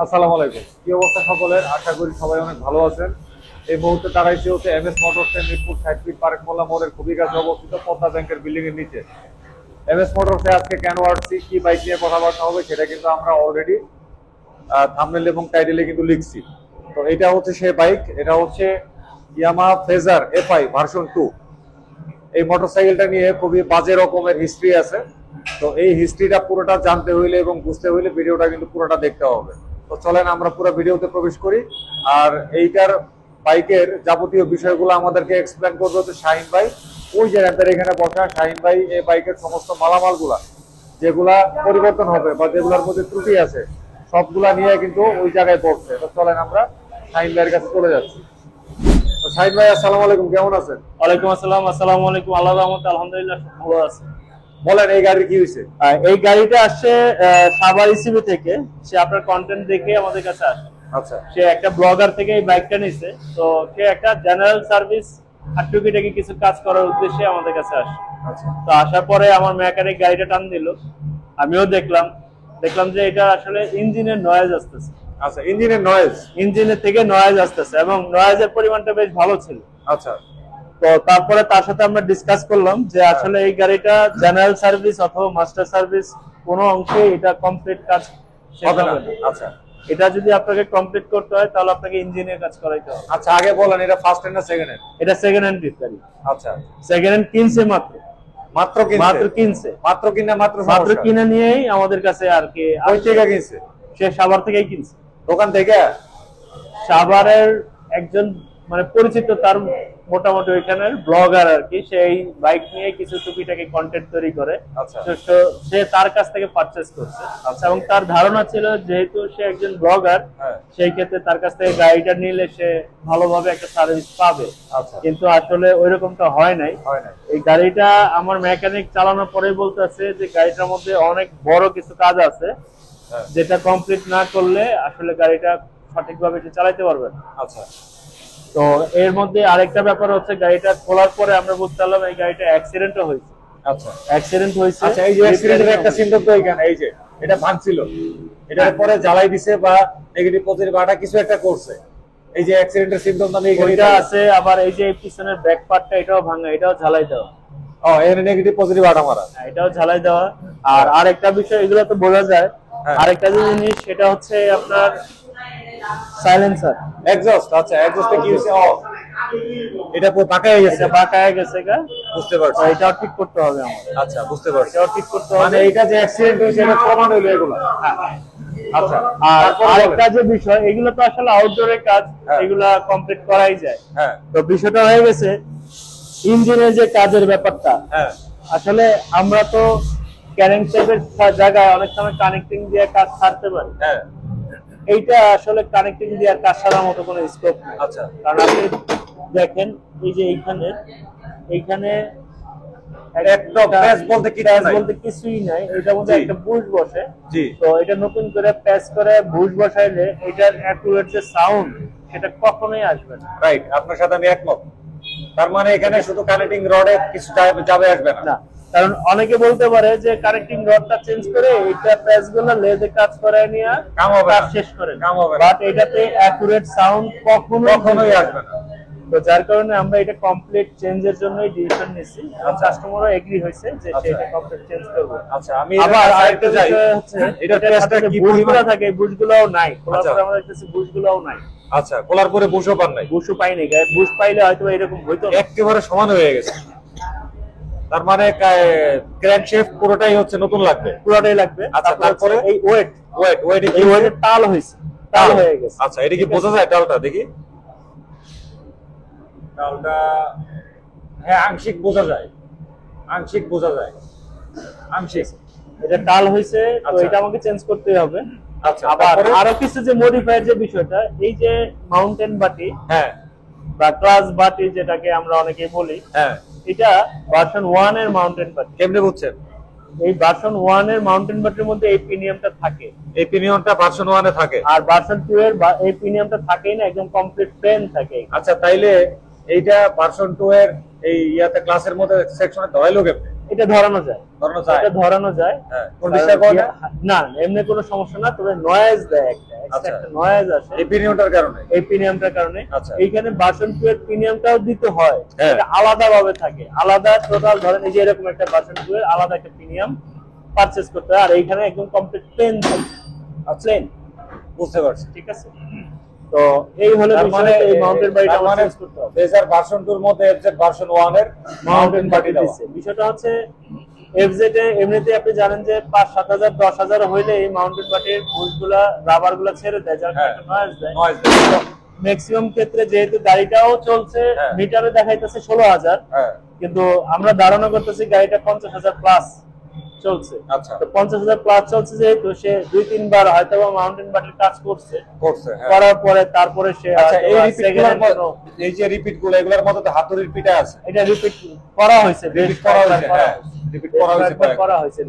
আসসালামু আলাইকুম। কি অবস্থা সকলের? আশা করি সবাই অনেক ভালো আছেন। এই মুহূর্তে দাঁড়াইছি হচ্ছে এমএস মোটরস এর মিরপুর 60 ফিট পার্ক মোল্লা মোড়ের খুবই কাছে অবস্থিত পদ্মা ব্যাংকের বিল্ডিং এর নিচে। এমএস মোটরসে আজকে কেন আসছি, কি বাইক নিয়ে কথাবার্তা হবে সেটা কিন্তু আমরা অলরেডি থাম্বনেল এবং টাইটেলে কিন্তু লিখছি। তো এটা হচ্ছে সেই বাইক, এটা হচ্ছে ইয়ামাহা ফেজার এফআই ভার্সন 2। এই মোটরসাইকেলটা নিয়ে খুবই বাজে রকমের হিস্ট্রি আছে। তো এই হিস্ট্রিটা পুরোটা জানতে হইলে এবং বুঝতে হইলে ভিডিওটা কিন্তু পুরোটা দেখতে হবে। তো চলেন আমরা পুরো ভিডিওতে প্রবেশ করি। আর এইটার বাইকের যাবতীয় বিষয়গুলো আমাদেরকে এক্সপ্লেন করবে হচ্ছে শাহিন ভাই। ওই যে এখানে বসা শাহিন ভাই এই বাইকের সমস্ত মালামালগুলা যেগুলা পরিবর্তন হবে বা যেগুলোর মধ্যে ত্রুটি আছে সবগুলা নিয়ে কিন্তু ওই জায়গায় পড়ছে। তো চলেন আমরা শাহিন ভাইয়ের কাছে চলে যাচ্ছি। তো শাহিন ভাই, আসসালামু আলাইকুম, কেমন আছেন? ওয়ালাইকুম আসসালাম। আসসালামু আলাইকুম। আল্লাহর রহমতে আলহামদুলিল্লাহ ভালো আছে। বলেন এই গাড়ির কি হয়েছে? এই গাড়িটা আসছে সাভার ইসিবি থেকে। সে আপনার কন্টেন্ট দেখে আমাদের কাছে আসে। আচ্ছা, সে একটা ব্লগার থেকে এই বাইকটা নিছে। তো সে একটা জেনারেল সার্ভিস আর টুকিটাকি কিছু কাজ করার উদ্দেশ্যে আমাদের কাছে আসে। আচ্ছা, তো আসার পরে আমার মেকানিক গাড়িটা টান দিল। আমিও দেখলাম যে এটা আসলে ইঞ্জিনের নয়েজ আসতেছে। আচ্ছা, ইঞ্জিনের নয়েজ। ইঞ্জিনের থেকে নয়েজ আসতেছে এবং নয়েজের পরিমাণটা বেশ ভালো ছিল। আচ্ছা, তো তারপরে তার সাথে আমরা ডিসকাস করলাম যে আসলে এই গাড়িটা জেনারেল সার্ভিস অথবা মাস্টার সার্ভিস কোনো অংশে এটা কমপ্লিট কাজ হবে না। আচ্ছা, এটা যদি আপনাকে কমপ্লিট করতে হয় তাহলে আপনাকে ইঞ্জিনের কাজ করাইতে হবে। আচ্ছা, আগে বলেন এটা ফার্স্ট হ্যান্ড না সেকেন্ড হ্যান্ড? এটা সেকেন্ড হ্যান্ড গাড়ি। আচ্ছা, সেকেন্ড হ্যান্ড কিনছে মাত্র মাত্র কিনছে মাত্র কিনে মাত্র কিনে নিয়েই আমাদের কাছে আর কি। ওই থেকে কিনছে? সে সাভার থেকেই কিনছে। দোকান থেকে? সাভারের একজন মানে পরিচিত তার মোটামুটি ওইখানের ব্লগার আর কি, সেই বাইক নিয়ে কিছু টুকিটাকি কন্টেন্ট তৈরি করে। আচ্ছা, তো সে তার কাছ থেকে পারচেজ করছে। আচ্ছা, এবং তার ধারণা ছিল যেহেতু সে একজন ব্লগার, সেই ক্ষেত্রে তার কাছ থেকে গাড়িটা নিলে সে ভালোভাবে একটা সার্ভিস পাবে। আচ্ছা, কিন্তু আসলে ওইরকমটা হয় নাই। এই গাড়িটা আমার মেকানিক চালানোর পরেই বলতেছে যে গাড়িটার মধ্যে অনেক বড় কিছু কাজ আছে যেটা কমপ্লিট না করলে আসলে গাড়িটা সঠিকভাবে সে চালাতে পারবে না। আচ্ছা, তো এর মধ্যে আরেকটা ব্যাপার হচ্ছে গাড়িটা খোলার পরে আমরা বুঝতে পারলাম এই গাড়িটা অ্যাক্সিডেন্টও হয়েছে। আচ্ছা, অ্যাক্সিডেন্ট হয়েছে। আচ্ছা, এই যে অ্যাক্সিডেন্টের একটা সিম্পটম তো এখানে এই যে এটা ভাঙছিল, এটার পরে জ্বালাই দিছে বা নেগেটিভ পজিটিভ আটা কিছু একটা করছে। এই যে অ্যাক্সিডেন্টের সিম্পটম মানে এইটা আছে। আবার এই যে পিছনের ব্যাক পার্টটা এটাও ভাঙা, এটাও ঝালাই দেওয়া। ও, এর নেগেটিভ পজিটিভ আটা মারা, এটাও ঝালাই দেওয়া। আর আরেকটা বিষয়, এগুলো তো বোঝা যায়। আরেকটা জিনিস সেটা হচ্ছে আপনার সাইলেন্সার, এক্সস্ট। আচ্ছা, এক্সস্টে কি হইছে? ও, এটা পুরো বাঁকা হয়ে গেছে। এটা বাঁকা হয়ে গেছে। বুঝতে পারছি। এটাও ঠিক করতে হবে আমাদের। আচ্ছা, বুঝতে পারছি। এটাও ঠিক করতে হবে। মানে এটা যে অ্যাক্সিডেন্ট হয়েছে এটা প্রমাণ হইলো এগুলো? হ্যাঁ। আচ্ছা, আর আরেকটা যে বিষয়, এগুলো তো আসলে আউটডোরের কাজ, এগুলা কমপ্লিট করাই যায়। হ্যাঁ। তো বিষয়টা হয়ে গেছে ইঞ্জিনের যে কাজের ব্যাপারটা। হ্যাঁ। আসলে আমরা তো ক্যারেন্সের জায়গায় অনেক সময় কানেক্টিং দিয়ে কাজ ছাড়তে পারি। হ্যাঁ। এইটা আসলে কানেক্টিং দিয়ে কাজ ছাড়ার মতো কোনো স্কোপ নেই। আচ্ছা। কারণ আপনি দেখেন এই যে এইখানে একদম প্যাচ বলতে কিছুই নাই। এটার মধ্যে একটা বুশ বসে। জি। তো এটা নতুন করে প্যাচ করে বুশ বসাইলে এটার অ্যাকুরেট যে সাউন্ড সেটা কখনোই আসবে না। রাইট, আপনার সাথে আমি একমত। তার মানে এখানে শুধু কানেক্টিং রডে কিছু যাবে আসবে না। কারণ অনেকে বলতে পারে যে কানেক্টিং রডটা চেঞ্জ করে এটা প্যাচগুলো লেদে কাজ করায় নিয়ে কাজ শেষ করে, বাট এটাতে অ্যাকুরেট সাউন্ড কখনোই আসবে না। তো যার কারণে আমরা এটা কমপ্লিট চেঞ্জের জন্যই ডিসিশন নিয়েছি। কাস্টমারও এগ্রি হয়েছে যে এটা কমপ্লিট চেঞ্জ করব। আচ্ছা, আমি আবার আরেকটা বিষয় হচ্ছে এটা টেস্টটা কি বুশগুলো থাকে, বুশগুলোও নাই। খোলার পরে আমরা দেখতেছি বুশগুলোও নাই। আচ্ছা, খোলার পরে বুশও পান নাই? বুশও পাইনি। বুশ পাইলে হয়তো এরকম হইতো না। একেবারে সমান হয়ে গেছে। তার মানে ক্র্যাঙ্কশ্যাফট পুরোটাই হচ্ছে নতুন লাগবে? পুরোটাই লাগবে। আচ্ছা, তারপরে এই ওয়েট এই ওয়েটের টাল হয়েছে, টাল হয়ে গেছে। আচ্ছা, এটা কি বোঝা যায়? টালটা দেখি। টালটা হ্যাঁ আংশিক বোঝা যায়, আংশিক এটা টাল হয়েছে। তো এটা আমাকে চেঞ্জ করতে হবে। আচ্ছা, আবার আরো কিছু যে মডিফাইড যে বিষয়টা, এই যে মাউন্টেন বাটি, হ্যাঁ, বা ক্লাস বাটি যেটাকে আমরা অনেকে বলি, হ্যাঁ, এটা ভার্সন 1 এর মাউন্টেন বাটি। কেমনে বুঝছেন? এই ভার্সন 1 এর মাউন্টেন বাটির মধ্যে এই প্রিমিয়ামটা থাকে। এই প্রিমিয়ামটা ভার্সন 1 এ থাকে। আর ভার্সন 2 এর এই প্রিমিয়ামটা থাকেই না, একদম কমপ্লিট প্লেন থাকে। আচ্ছা, তাইলে এইটা ভার্সন 2 এর এই ইয়াতে ক্লাসের মধ্যে সেকশনে ধরাইলো কেমনে? এটা ধরানো যায়, এটা ধরানো যায়। কোন বিষয় কোন না এমনি কোনো সমস্যা না, তবে নয়েজ দেয় একটা একটা নয়েজ আসে এই প্রিমিয়ামটার কারণে, এই প্রিমিয়ামটার কারণে। এইখানে ভার্সন 2 এর প্রিমিয়ামটাও দিতে হয়, এটা আলাদা ভাবে থাকে, আলাদা টোটাল ধরেন এই যে এরকম একটা ভার্সন 2 এর আলাদা একটা প্রিমিয়াম পারচেজ করতে হয়, আর এইখানে একদম কমপ্লিট প্লেন থাকে। প্লেন, বুঝতে পারছি, ঠিক আছে। তো এই হলো বিষয়, এই মাউন্টেন বাড়িটা আমরা চেঞ্জ করতে হবে। ফেজার ভার্সন 2 এর মধ্যে এফজেড ভার্সন 1 এর মাউন্টেন বাড়ি দিচ্ছে। বিষয়টা হচ্ছে এফজেড এ এমনিতে আপনি জানেন যে 5-7,000 10,000 হইলে এই মাউন্টেন বাটির বুশগুলা রাবারগুলা ছেড়ে দেয়, যার কারণে একটা নয়েজ দেয়। ম্যাক্সিমাম ক্ষেত্রে যেহেতু গাড়িটাও চলছে মিটারে দেখাইতেছে 16,000, কিন্তু আমরা ধারণা করতেছি গাড়িটা 50,000 প্লাস চলছে। আচ্ছা, তো 50,000 প্লাস চলছে যেহেতু সে 2-3 বার হয়তো মাউন্টেন বাটির কাজ করছে করার পরে তারপরে সে এই যে রিপিট গুলো এগুলোর মধ্যে হাতুড়ির পিটা আছে, এটা রিপিট করা হয়েছে, বেশ করা হয়েছে।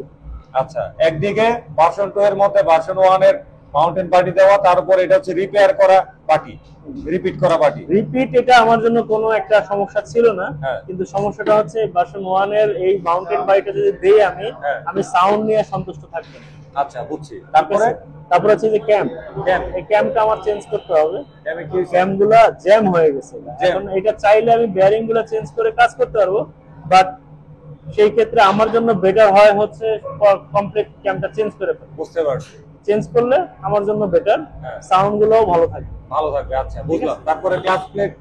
আচ্ছা, একদিকে ভার্সন 2 এর মধ্যে ভার্সন 1 এর মাউন্টেন বাটি দেওয়া, তারপর এটা হচ্ছে রিপেয়ার করা বাটি, রিপিট করা বাটি। রিপিট এটা আমার জন্য কোনো একটা সমস্যা ছিল না, কিন্তু সমস্যাটা হচ্ছে ভার্সন 1 এর এই মাউন্টেন বাটিটা যদি দেই আমি সাউন্ড নিয়ে সন্তুষ্ট থাকব না। আচ্ছা, বুঝছি। তারপরে হচ্ছে যে ক্যাম্প, এই ক্যাম্পটা আমার চেঞ্জ করতে হবে। ক্যাম্পগুলা জ্যাম হয়ে গেছে, এখন এটা চাইলে আমি বেয়ারিং গুলা চেঞ্জ করে কাজ করতে পারবো, বাট সেই ক্ষেত্রে আমার জন্য বেটার হয় হচ্ছে কমপ্লিট ক্যাম্পটা চেঞ্জ করে ফেলবো। বুঝতে পারছি, চেঞ্জ করলে আমার জন্য বেটার, সাউন্ড গুলোও ভালো থাকবে। আচ্ছা, বুঝলাম। তারপরে ক্লাস প্লেট,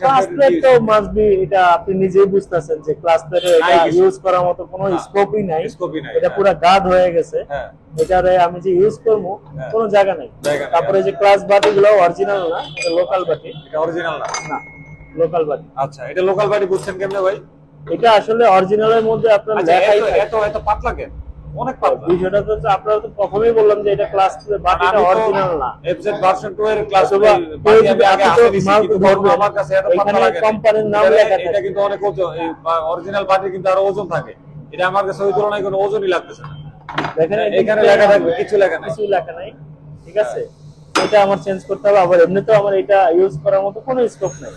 ক্লাস প্লেট তো মাস্ট বি, এটা আপনি নিজেই বুঝতেছেন যে ক্লাস প্লেটে এটা ইউজ করার মতো কোনো স্কোপই নাই, এটা পুরো গাদ হয়ে গেছে। এটারে আমি যে ইউজ করব কোনো জায়গা নাই। তারপরে যে ক্লাস বাটি গুলো অরিজিনাল না, এটা লোকাল বাটি। এটা অরিজিনাল না, লোকাল বাটি। আচ্ছা, এটা লোকাল বাটি বুঝছেন কেমনে ভাই? এটা আসলে অরিজিনালের মধ্যে আপনার দেখাই এত পাতলা কেন? অনেক পাতলা। বিষয়টা তো আপনারা তো প্রথমেই বললাম যে এটা ক্লাস বাটিটা অরিজিনাল না, এফজেড ভার্সন 2 এর ক্লাস বাটি আমি আগে দিছি, আমার কাছে এত পাতলা লাগে। কোম্পানির নাম লেখা থাকে, এটা কিন্তু অনেক ওজন, এই অরিজিনাল বাটি কিন্তু আরো ওজন থাকে। এটা আমার কাছে ওই তুলনায় কোনো ওজনই লাগতেছে না। দেখেন এখানে লেখা থাকবে, কিছু লেখা নাই, ঠিক আছে। এটা আমার চেঞ্জ করতে হবে, আবার এমনিতেও আমার এটা ইউজ করার মতো কোনো স্কোপ নাই।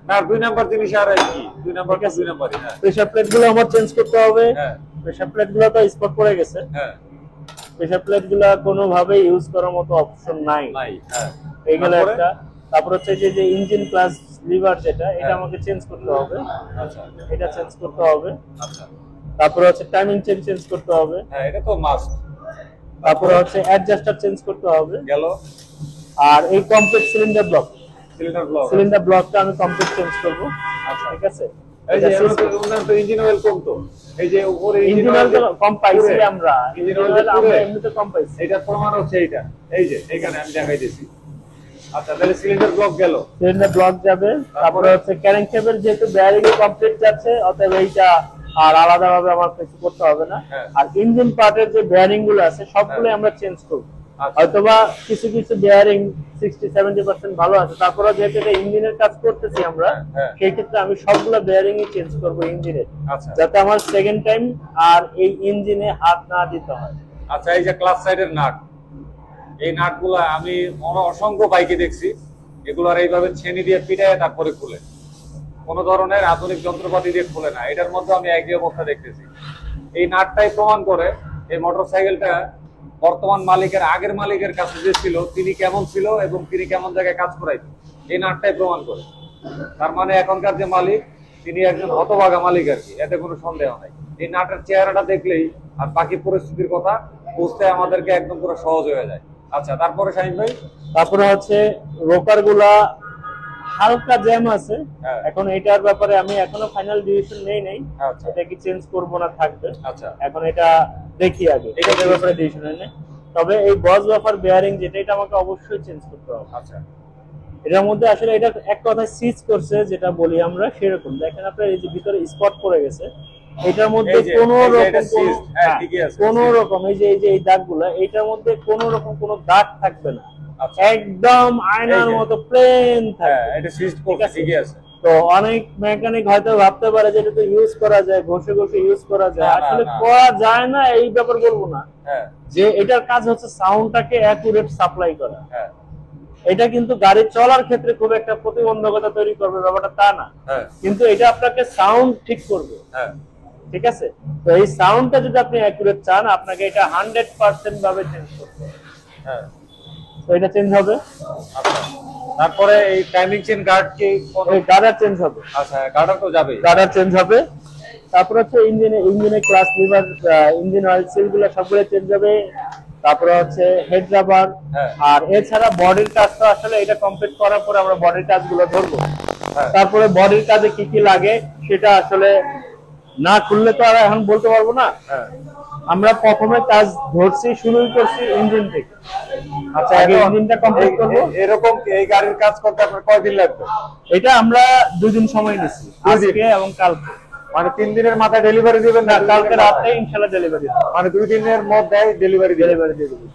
না, 2 নাম্বার জিনিস আর কি, 2 নাম্বার তো 2 নাম্বারই। প্রেসার প্লেট গুলো আমার চেঞ্জ করতে হবে। প্রেসার প্লেট গুলো তো স্পট পড়ে গেছে। প্রেসার প্লেট গুলো কোনোভাবে ইউজ করার মতো অপশন নাই। এইগুলো একটা। তারপর হচ্ছে যে ইঞ্জিন প্লাস লিভার যেটা, এটা আমাকে চেঞ্জ করতে হবে। আচ্ছা, এটা চেঞ্জ করতে হবে। আচ্ছা, তারপর হচ্ছে টাইমিং চেঞ্জ করতে হবে। এটা তো মাস্ট। তারপর হচ্ছে অ্যাডজাস্টার চেঞ্জ করতে হবে গেল। আর এই কমপ্লিট সিলিন্ডার ব্লকটা আমি কমপ্লিট চেঞ্জ করব। আচ্ছা, ঠিক আছে। এই যে ওনার তো ইঞ্জিন অয়েল কম, তো এই যে উপরে ইঞ্জিন অয়েল কম পাইছি আমরা, ইঞ্জিন অয়েল আমরা এমনিতে কম পাইছি। এটা প্রমাণ হচ্ছে এইটা, এই যে এখানে আমি দেখাই দিছি। আচ্ছা, তাহলে সিলিন্ডার ব্লক গেল, সিলিন্ডার ব্লক যাবে। তারপরে হচ্ছে ক্যারেংশেপের যেহেতু বেয়ারিং কমপ্লিট যাচ্ছে, অতএব এইটা আর আলাদাভাবে আমার কিছু করতে হবে না। আর ইঞ্জিন পার্টের যে বেয়ারিং গুলো আছে সবগুলো আমরা চেঞ্জ করব। হয়তোবা কিছু কিছু বেয়ারিং 60-70% ভালো আছে, তারপরে যেহেতু এটা ইঞ্জিনের কাজ করতেছি আমরা, সেই ক্ষেত্রে আমি সবগুলো বেয়ারিং চেঞ্জ করব ইঞ্জিনের, যাতে আমার সেকেন্ড টাইম আর এই ইঞ্জিনে হাত না দিতে হয়। আচ্ছা, এই যে ক্লাস সাইডের নাট, এই নাটগুলো আমি অসংখ্য বাইকে দেখছি, এগুলোর এইভাবে ছেনি দিয়ে পিটায় তারপরে খুলে, কোন ধরনের আধুনিক যন্ত্রপাতি দিয়ে খুলে না। এটার মধ্যে আমি একই অবস্থা দেখতেছি। এই নাটটাই প্রমাণ করে এই মোটরসাইকেলটা বর্তমান মালিকের আগের মালিকের কাছে যে ছিল, তিনি কেমন ছিল এবং তিনি কেমন জায়গায় কাজ করাইতেন, এই নাটটাই প্রমাণ করে। তার মানে এখনকার যে মালিক, তিনি একজন হতভাগা মালিক আর কি, এতে কোনো সন্দেহ নাই। এই নাটের চেহারাটা দেখলেই আর বাকি পরিস্থিতির কথা বুঝতে আমাদেরকে একদম পুরো সহজ হয়ে যায়। আচ্ছা, তারপরে শাহিন ভাই? তারপরে হচ্ছে রোকার গুলা হালকা জ্যাম আছে। এখন এটার ব্যাপারে আমি এখনো ফাইনাল ডিসিশন নেই নাই, এটা কি চেঞ্জ করব না থাকবে। আচ্ছা, এখন এটা দেখি আগে, এটার ব্যাপারে ডিসিশন নেই। তবে এই বস বাফার বেয়ারিং যেটা, এটা আমাকে অবশ্যই চেঞ্জ করতে হবে। আচ্ছা, এটার মধ্যে আসলে এটা এক কথায় সিজ করছে যেটা বলি আমরা, সেরকম দেখেন আপনার এই যে ভিতরে স্পট পড়ে গেছে, এটার মধ্যে কোনো রকম এই যে এই দাগগুলো, এটার মধ্যে কোনো রকম কোনো দাগ থাকবে না, একদম আয়নার মতো প্লেন থাকবে। এটা সিজ করছে, ঠিকই আছে। তো অনেক মেকানিক হয়তো ভাবতে পারে যে এটা তো ইউজ করা যায়, ঘষে ঘষে ইউজ করা যায়, আসলে করা যায় না এই ব্যাপার বলবো না, যে এটার কাজ হচ্ছে সাউন্ডটাকে অ্যাকুরেট সাপ্লাই করা। এটা কিন্তু গাড়ি চলার ক্ষেত্রে খুব একটা প্রতিবন্ধকতা তৈরি করবে ব্যাপারটা তা না, কিন্তু এটা আপনাকে সাউন্ড ঠিক করবে। ঠিক আছে? তো এই সাউন্ডটা যদি আপনি অ্যাকুরেট চান, আপনাকে এটা 100% ভাবে চেঞ্জ করতে হবে। হ্যাঁ, তো এটা চেঞ্জ হবে। আচ্ছা। তারপরে এই টাইমিং চেন গার্ড কি এই গার্ডার চেঞ্জ হবে। আচ্ছা, গার্ডার তো যাবে। গার্ডার চেঞ্জ হবে। তারপর হচ্ছে ইঞ্জিনে class liver, engine oil seal গুলো সবগুলো চেঞ্জ হবে। তারপরে হচ্ছে হেড রাবার। হ্যাঁ। আর এছাড়া বডির কাজটা আসলে এটা কমপ্লিট করার পরে আমরা বডির কাজগুলো ধরবো। হ্যাঁ। তারপরে বডির কাজে কি কি লাগে সেটা আসলে না খুললে তো আর এখন বলতে পারবো না। হ্যাঁ। আমরা প্রথমে কাজ ধরছি, শুরুই করছি ইঞ্জিন থেকে। আচ্ছা, আগে ইঞ্জিনটা কমপ্লিট করবো। এরকম এই গাড়ির কাজ করতে আপনার কয়দিন লাগবে? এটা আমরা 2 দিন সময় নিচ্ছি, আজকে এবং কালকে। মানে 3 দিনের মাথায় ডেলিভারি দিবেন না, না? কালকে রাতে ইনশাআল্লাহ ডেলিভারি হবে। মানে 2 দিনের মধ্যে ডেলিভারি ডেলিভারি দিয়ে দেবো।